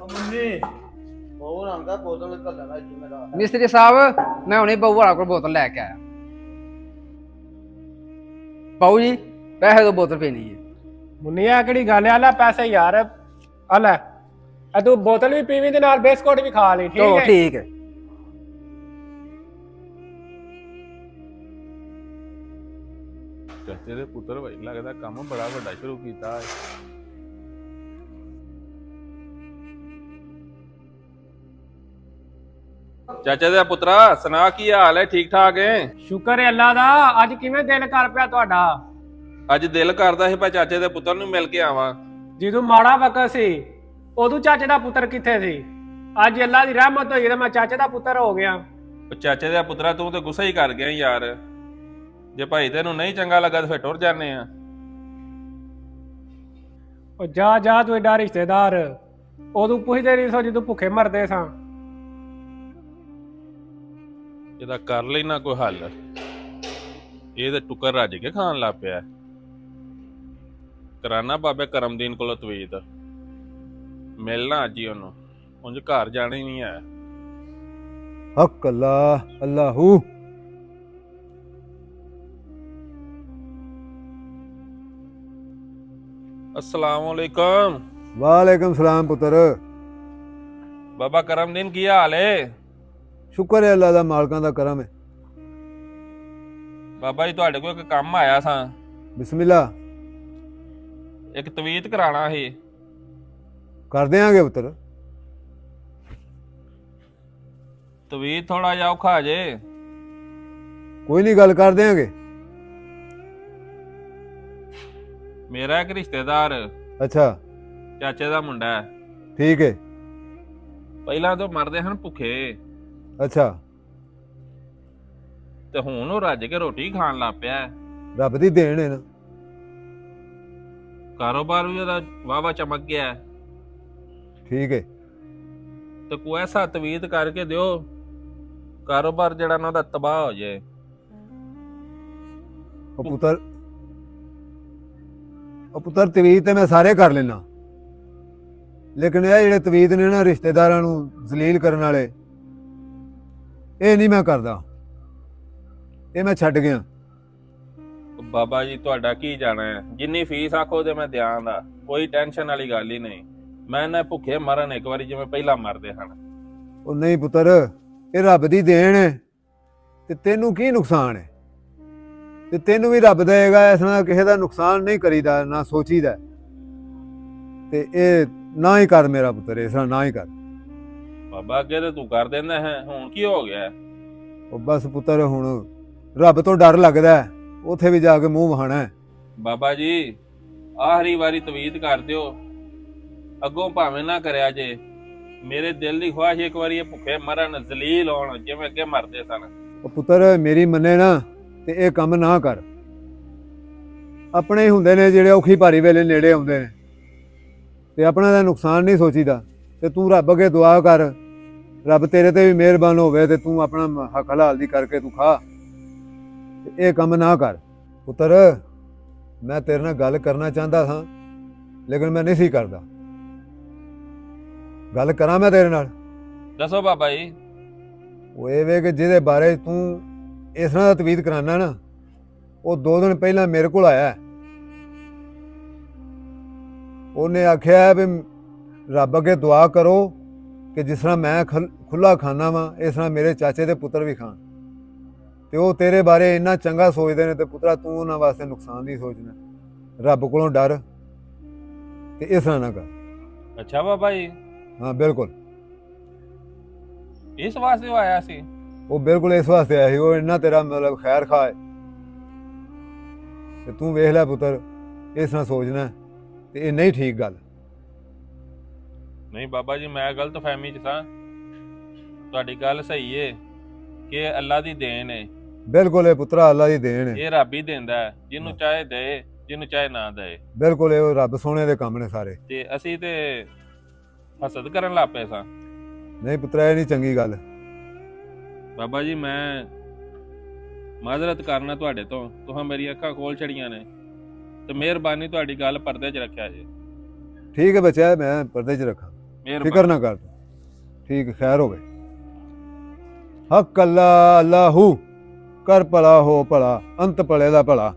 ਉਹ ਰੰਗਾ ਬੋਤਲ ਘੱਲਣਾ ਇੱਥੇ ਮੇਰਾ ਮਿਸਤਰੀ ਸਾਹਿਬ ਮੈਂ ਹੁਣੇ ਬਾਊ ਵਾਲਾ ਕੋਲ ਬੋਤਲ ਲੈ ਕੇ ਆਇਆ। ਬਾਊ ਜੀ ਪੈਸੇ ਦੋ ਬੋਤਲ ਪੀਣੀ ਹੈ। ਮੁੰਨੀਆ ਕਿਹੜੀ ਗੱਲ ਆ? ਲੈ ਪੈਸੇ ਯਾਰ ਆ ਲੈ। ਆ ਤੂੰ ਬੋਤਲ ਵੀ ਪੀਵੀਂ ਤੇ ਨਾਲ ਬਿਸਕੁਟ ਵੀ ਖਾ ਲਈ, ਠੀਕ ਚਲੋ ਹੈ? ਠੀਕ ਹੈ। ਚਾਚੇ ਦੇ ਪੁੱਤਰ ਭਾਈ ਲੱਗਦਾ ਕੰਮ ਬੜਾ ਵੱਡਾ ਸ਼ੁਰੂ ਕੀਤਾ ਹੈ। ਚਾਚੇ ਦਾ ਪੁੱਤਰਾ ਸੁਣਾ ਕੀ ਹਾਲ ਹੈ? ਠੀਕ ਠਾਕ ਹੈ? ਸ਼ੁਕਰ ਹੈ ਅੱਲਾ ਦਾ। ਅੱਜ ਕਿਵੇਂ ਦਿਲ ਕਰ ਪਿਆ ਤੁਹਾਡਾ? ਅੱਜ ਦਿਲ ਕਰਦਾ ਸੀ ਭਾਈ ਚਾਚੇ ਦੇ ਪੁੱਤਰ ਨੂੰ ਮਿਲ ਕੇ ਆਵਾਂ। ਜਦੋਂ ਮਾੜਾ ਵਕਤ ਸੀ ਉਦੋਂ ਚਾਚੇ ਦਾ ਪੁੱਤਰ ਕਿੱਥੇ ਸੀ? ਅੱਜ ਅੱਲਾ ਦੀ ਰਹਿਮਤ ਹੋਈ ਤੇ ਮੈਂ ਚਾਚੇ ਦਾ ਪੁੱਤਰ ਹੋ ਗਿਆ। ਉਹ ਚਾਚੇ ਦਾ ਪੁੱਤਰਾ ਤੂੰ ਤੇ ਗੁੱਸਾ ਹੀ ਕਰ ਗਿਆ ਯਾਰ। ਜੇ ਭਾਈ ਤੈਨੂੰ ਨਹੀਂ ਚੰਗਾ ਲੱਗਾ ਤਾਂ ਫਿਰ ਟੁਰ ਜਾਂਦੇ ਆ। ਉਹ ਜਾ ਜਾ ਤੂੰ ਏਡਾ ਰਿਸ਼ਤੇਦਾਰ, ਉਦੋਂ ਪੁੱਛਦੇ ਨਹੀਂ ਸੋ ਜਦੋਂ ਭੁੱਖੇ ਮਰਦੇ ਸਾਂ। ਇਹਦਾ ਕਰ ਲੈਣਾ ਕੋਈ ਹੱਲ। ਇਹ ਤੇ ਟੁੱਕਰ ਰੱਜ ਕੇ ਖਾਣ ਲੱਗ ਪਿਆ। ਕਰਾਨਾ ਬਾਬੇ ਕਰਮਦੀਨ ਕੋਲੋਂ ਤਵੀਤ ਮਿਲਣਾ ਅੱਜ ਹੀ ਉਹਨੂੰ। ਉਂਝ ਘਰ ਜਾਣਾ ਹੀ ਨਹੀਂ ਹੈ। ਹਕ ਅੱਲਾ ਅੱਲਾਹੂ। अस्सलाम वालेकुम। ਵਾਲੇਕਮ ਸਲਾਮ ਪੁੱਤਰ। बाबा करमदीन की हाल है? ਸ਼ੁਕਰ ਹੈ ਅੱਲਾ ਦਾ, ਮਾਲਕਾਂ ਦਾ ਕਰਮ ਹੈ। बाबा जी ਤੁਹਾਡੇ ਕੋਲ ਇੱਕ ਕੰਮ ਆਇਆ ਸਾਂ। ਬਿਸਮਿਲ੍ਲਾ। ਇੱਕ ਤਵੀਤ ਕਰਾਣਾ ਸੀ। ਕਰ ਦਿਆਂਗੇ ਪੁੱਤਰ। ਤਵੀਤ ਥੋੜਾ ਜਿਹਾ ਔਖਾ ਜੇ। ਕੋਈ ਨਹੀਂ, ਗੱਲ ਕਰ ਦਿਆਂਗੇ। ਮੇਰਾ ਇੱਕ ਰਿਸ਼ਤੇਦਾਰ ਅੱਛਾ ਚਾਚੇ ਦਾ ਮੁੰਡਾ ਹੈ। ਠੀਕ ਹੈ। ਪਹਿਲਾਂ ਤੋਂ ਮਰਦੇ ਹਨ ਭੁੱਖੇ, ਅੱਛਾ ਤੇ ਹੁਣ ਉਹ ਰੱਜ ਕੇ ਰੋਟੀ ਖਾਣ ਲੱਗ ਪਿਆ। ਰੱਬ ਦੀ ਦੇਣ ਹੈ ਨਾ। ਕਾਰੋਬਾਰ ਵੀ ਉਹਦਾ ਵਾਵਾ ਚਮਕ ਗਿਆ। ਠੀਕ ਹੈ। ਤੇ ਕੋਈ ਐਸਾ ਤਵੀਤ ਕਰਕੇ ਦਿਓ ਕਾਰੋਬਾਰ ਜਿਹੜਾ ਨਾ ਉਹਦਾ ਤਬਾਹ ਹੋ ਜਾਏ। ਉਹ ਪੁੱਤਰ ਤਵੀਤ ਤੇ ਮੈਂ ਸਾਰੇ ਕਰ ਲੈਣਾ, ਲੇਕਿਨ ਇਹ ਜਿਹੜੇ ਤਵੀਤ ਨੇ ਨਾ ਰਿਸ਼ਤੇਦਾਰਾਂ ਨੂੰ ਜ਼ਲੀਲ ਕਰਨ ਵਾਲੇ, ਇਹ ਨਹੀਂ ਮੈਂ ਕਰਦਾ। ਇਹ ਮੈਂ ਛੱਡ ਗਿਆ। ਬਾਬਾ ਜੀ ਤੁਹਾਡਾ ਕੀ ਜਾਣਾ ਹੈ? ਜਿੰਨੀ ਫੀਸ ਆਖੋ ਤੇ ਮੈਂ ਦਿਆਂਗਾ। ਕੋਈ ਟੈਨਸ਼ਨ ਵਾਲੀ ਗੱਲ ਹੀ ਨਹੀਂ। ਮੈਂ ਨਾ ਭੁੱਖੇ ਮਰਨ ਇੱਕ ਵਾਰੀ ਜਿਵੇਂ ਪਹਿਲਾਂ ਮਰਦੇ ਹਨ। ਉਹ ਨਹੀਂ ਪੁੱਤਰ, ਇਹ ਰੱਬ ਦੀ ਦੇਣ ਹੈ ਤੇ ਤੈਨੂੰ ਕੀ ਨੁਕਸਾਨ ਹੈ? ਤੇ ਤੈਨੂੰ ਵੀ ਰੱਬ ਦੇਗਾ। ਇਸ ਨਾਲ ਕਿਸੇ ਦਾ ਨੁਕਸਾਨ ਨਹੀਂ ਕਰੀਦਾ, ਨਾ ਸੋਚੀਦਾ। ਤੇ ਇਹ ਨਾ ਹੀ ਕਰ ਮੇਰਾ ਪੁੱਤਰ, ਇਸ ਨਾਲ ਨਾ ਹੀ ਕਰ। ਬਾਬਾ ਅੱਗੇ ਤੇ ਤੂੰ ਕਰ ਦਿੰਦਾ ਹੈ, ਹੁਣ ਕੀ ਹੋ ਗਿਆ? ਉਹ ਬਸ ਪੁੱਤਰ, ਹੁਣ ਰੱਬ ਤੋਂ ਡਰ ਲੱਗਦਾ ਹੈ, ਉੱਥੇ ਵੀ ਜਾ ਕੇ ਮੂੰਹ ਵਹਾਣਾ ਹੈ। ਬਾਬਾ ਜੀ ਆਖਰੀ ਵਾਰੀ ਤਵੀਤ ਕਰ ਦਿਓ, ਅੱਗੋਂ ਭਾਵੇਂ ਨਾ ਕਰਿਆ ਜੇ। ਮੇਰੇ ਦਿਲ ਦੀ ਖੁਆਇਸ਼ ਇੱਕ ਵਾਰੀ ਇਹ ਭੁੱਖੇ ਮਰਨ, ਜ਼ਲੀਲ ਹੋਣ ਜਿਵੇਂ ਅੱਗੇ ਮਰਦੇ ਸਨ। ਉਹ ਪੁੱਤਰ ਮੇਰੀ ਮੰਨੇ ਨਾ ਤੇ ਇਹ ਕੰਮ ਨਾ ਕਰ। ਆਪਣੇ ਹੀ ਹੁੰਦੇ ਨੇ ਜਿਹੜੇ ਔਖੀ ਭਾਰੀ ਵੇਲੇ ਨੇੜੇ ਆਉਂਦੇ ਨੇ, ਤੇ ਆਪਣਾ ਦਾ ਨੁਕਸਾਨ ਨਹੀਂ ਸੋਚੀਦਾ। ਤੇ ਤੂੰ ਰੱਬ ਅੱਗੇ ਦੁਆ ਕਰ, ਰੱਬ ਤੇਰੇ ਤੇ ਵੀ ਮਿਹਰਬਾਨ ਹੋਵੇ ਤੇ ਤੂੰ ਆਪਣਾ ਹੱਕ ਹਲਾਲ ਦੀ ਕਰਕੇ ਤੂੰ ਖਾ। ਤੇ ਇਹ ਕੰਮ ਨਾ ਕਰ ਪੁੱਤਰ। ਮੈਂ ਤੇਰੇ ਨਾਲ ਗੱਲ ਕਰਨਾ ਚਾਹੁੰਦਾ ਸਾਂ, ਲੇਕਿਨ ਮੈਂ ਨਹੀਂ ਸੀ ਕਰਦਾ। ਗੱਲ ਕਰਾਂ ਮੈਂ ਤੇਰੇ ਨਾਲ? ਦੱਸੋ ਬਾਬਾ ਜੀ। ਉਹ ਇਹ ਵੇ ਕਿ ਜਿਹਦੇ ਬਾਰੇ ਤੂੰ ਇਸ ਤਰ੍ਹਾਂ ਦਾ ਤਵੀਤ ਕਰਾਨਾ ਨਾ, ਉਹ 2 ਦਿਨ ਪਹਿਲਾਂ ਮੇਰੇ ਕੋਲ ਆਇਆ। ਉਹਨੇ ਆਖਿਆ ਵੀ ਰੱਬ ਅੱਗੇ ਦੁਆ ਕਰੋ ਕਿ ਜਿਸ ਤਰ੍ਹਾਂ ਮੈਂ ਖੁੱਲਾ ਖਾਨਾ ਵਾਂ, ਇਸ ਤਰ੍ਹਾਂ ਮੇਰੇ ਚਾਚੇ ਦੇ ਪੁੱਤਰ ਵੀ ਖਾਣ। ਤੇ ਉਹ ਤੇਰੇ ਬਾਰੇ ਇੰਨਾ ਚੰਗਾ ਸੋਚਦੇ ਨੇ, ਤੇ ਪੁੱਤਰਾ ਤੂੰ ਉਹਨਾਂ ਵਾਸਤੇ ਨੁਕਸਾਨ ਨਹੀਂ ਸੋਚਣਾ। ਰੱਬ ਕੋਲੋਂ ਡਰ ਤੇ ਇਸ ਤਰ੍ਹਾਂ ਨਾ ਕਰ। ਅੱਛਾ ਬਾਬਾ ਜੀ, ਹਾਂ ਬਿਲਕੁਲ। ਇਸ ਵਾਸਤੇ ਉਹ ਆਇਆ ਸੀ? ਉਹ ਬਿਲਕੁਲ ਇਸ ਵਾਸਤੇ ਆਇਆ ਸੀ। ਉਹ ਇੰਨਾ ਤੇਰਾ ਮਤਲਬ ਖੈਰ ਖਾਏ। ਤੇ ਤੂੰ ਵੇਖ ਲੈ ਪੁੱਤਰ, ਇਸ ਤਰ੍ਹਾਂ ਸੋਚਣਾ ਤੇ ਇਹ ਨਹੀਂ ਠੀਕ ਗੱਲ। ਨਹੀਂ ਬਾਬਾ ਜੀ, ਮੈਂ ਗਲਤ ਫਹਿਮੀ 'ਚ ਸਾਂ। ਤੁਹਾਡੀ ਗੱਲ ਸਹੀ ਏ ਕਿ ਅੱਲਾ ਦੀ ਦੇਣ ਹੈ। ਬਿਲਕੁਲ ਇਹ ਪੁੱਤਰਾ ਅੱਲਾ ਦੀ ਦੇਣ ਹੈ। ਇਹ ਰੱਬ ਹੀ ਦਿੰਦਾ ਹੈ, ਜਿਹਨੂੰ ਚਾਹੇ ਦੇ, ਜਿਹਨੂੰ ਚਾਹੇ ਨਾ ਦੇ। ਬਿਲਕੁਲ ਇਹ ਰੱਬ ਸੋਹਣੇ ਦੇ ਕੰਮ ਨੇ ਸਾਰੇ। ਤੇ ਅਸੀਂ ਤੇ ਹਸਦ ਕਰਨ ਲੱਗ ਪਏ ਸਾਂ। ਨਹੀਂ ਪੁੱਤਰਾ, ਇਹ ਨਹੀਂ ਚੰਗੀ ਗੱਲ। ਬਾਬਾ ਜੀ ਮੈਂ ਮਾਜ਼ਰਤ ਕਰਨਾ ਤੁਹਾਡੇ ਤੋਂ, ਤੁਸੀਂ ਮੇਰੀਆਂ ਅੱਖਾਂ ਖੋਲ ਛੜੀਆਂ ਨੇ, ਤੇ ਮਿਹਰਬਾਨੀ ਤੁਹਾਡੀ ਗੱਲ ਪਰਦੇ 'ਚ ਰੱਖਿਆ ਜੇ। ਠੀਕ ਹੈ ਬੱਚਾ, ਮੈਂ ਪਰਦੇ 'ਚ ਰੱਖਾਂ। ਫਿਕਰ ਨਾ ਕਰ ਠੀਕ ਖੈਰ ਹੋਵੇ ਹੱਕ ਅੱਲਾ ਅੱਲਾਹੂ ਕਰ ਭਲਾ ਹੋ ਭਲਾ ਅੰਤ ਭਲੇ ਦਾ ਭਲਾ